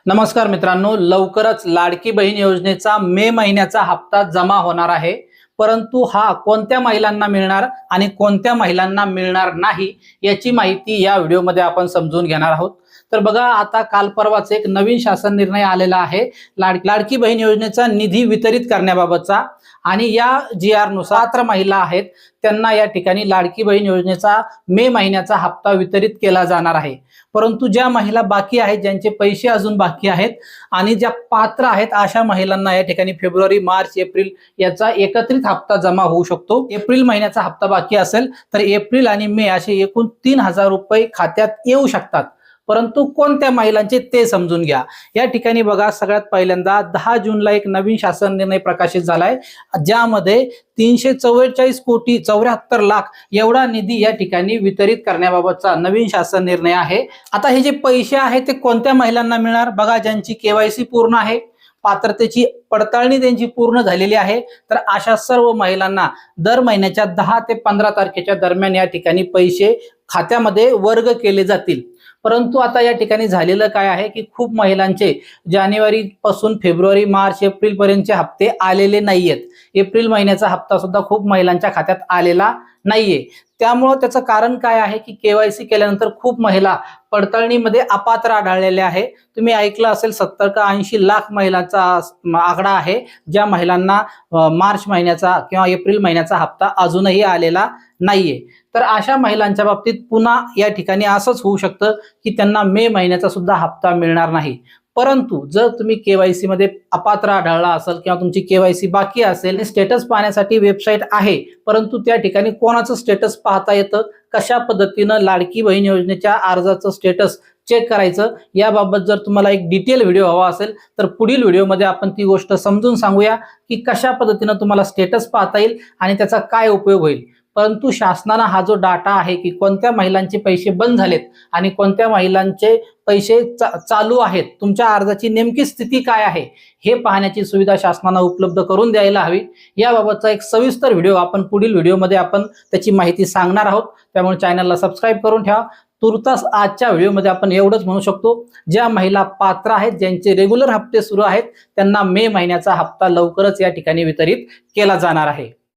नमस्कार मित्रांनो, लवकरच लाडकी बहीण योजनेचा मे महिन्याचा हप्ता जमा होणार आहे। परंतु हा कोणत्या महिलांना मिळणार आणि कोणत्या महिलांना मिळणार नाही याची माहिती या व्हिडिओमध्ये आपण समजून घेणार आहोत। तर बघा, आता काल परवाच एक नवीन शासन निर्णय आलेला आहे लाडकी बहीण योजनेचा निधी वितरित करण्याबाबतचा। आणि या GR नुसार पात्र महिला आहेत त्यांना या ठिकाणी लाडकी बहीण योजनेचा मे महिन्याचा हप्ता वितरित केला जाणार आहे। परंतु ज्या महिला बाकी आहेत, ज्यांचे पैसे अजून बाकी आहेत आणि ज्या पात्र आहेत अशा महिलांना या ठिकाणी फेब्रुवारी, मार्च, एप्रिल याचा एकत्रित हप्ता जमा होऊ शकतो। एप्रिल महिन्याचा हप्ता बाकी असेल तर एप्रिल आणि मे असे एकूण 3000 रुपये खात्यात येऊ शकतात। परंतु कोणत्या महिलांचे ते समजून घ्या। या ठिकाणी बघा, सगळ्यात पहिल्यांदा 10 जूनला एक नवीन शासन निर्णय प्रकाशित झालाय, ज्यामध्ये 344 कोटी 74 लाख एवढा निधी या ठिकाणी वितरित करण्याबाबतचा नवीन शासन निर्णय आहे। आता हे जे पैसे आहेत ते कोणत्या महिलांना मिळणार? बघा, ज्यांची KYC पूर्ण आहे, पात्रतेची पडताळणी त्यांची पूर्ण झालेली आहे, तर अशा सर्व महिलांना दर महिन्याच्या 10 ते 15 तारखेच्या दरम्यान या ठिकाणी पैसे खात्यामध्ये वर्ग केले जातील। परंतु आता या ठिकाणी झालेलं काय आहे की खूप महिलांचे जानेवारी पासून फेब्रुवारी, मार्च, एप्रिल पर्यंतचे हप्ते आलेले नाहीयेत। एप्रिल महिन्याचा हप्ता सुद्धा खूप महिलांच्या खात्यात आलेला नाहीये। त्यामुळे त्याचं कारण काय आहे की KYC केल्यानंतर खूप महिला पडताळणीमध्ये अपात्र आढळलेल्या आहे। तुम्ही ऐकलं असेल 70 का 80 लाख महिलांचा आकडा आहे, ज्या महिलांना मार्च महिन्याचा किंवा एप्रिल महिन्याचा हप्ता अजूनही आलेला नाहीये। तर अशा महिलांच्या बाबतीत पुन्हा या ठिकाणी असंच होऊ शकतं की त्यांना मे महिन्याचा सुद्धा हप्ता मिळणार नाही। परंतु जर तुम्ही KYC मध्ये अपात्र आढळला असेल किंवा तुमची KYC बाकी असेल, स्टेटस पाहण्यासाठी वेबसाईट आहे, परंतु त्या ठिकाणी कोणाचं स्टेटस पाहता येतं, कशा पद्धतीनं लाडकी बहीण योजनेच्या अर्जाचं स्टेटस चेक करायचं, याबाबत जर तुम्हाला एक डिटेल व्हिडिओ हवा असेल तर पुढील व्हिडिओमध्ये आपण ती गोष्ट समजून सांगूया की कशा पद्धतीनं तुम्हाला स्टेटस पाहता येईल आणि त्याचा काय उपयोग होईल। परंतु शासनाने हा जो डाटा आहे की कोणत्या महिलांचे पैसे बंद झालेत आणि कोणत्या महिलांचे पैसे चालू आहेत, तुमच्या अर्जाची नेमकी स्थिती काय आहे हे पाहण्याची सुविधा शासनाने उपलब्ध करून द्यायला हवी। याबाबतचा एक सविस्तर व्हिडिओ आपण पुढील व्हिडिओमध्ये आपण त्याची माहिती सांगणार आहोत। त्यामुळे चॅनलला सबस्क्राईब करून ठेवा। तुर्तास आजच्या व्हिडिओमध्ये आपण एवढंच म्हणू शकतो, ज्या महिला पात्र आहेत, ज्यांचे रेग्युलर हप्ते सुरू आहेत, त्यांना मे महिन्याचा हप्ता लवकरच या ठिकाणी वितरित केला जाणार आहे।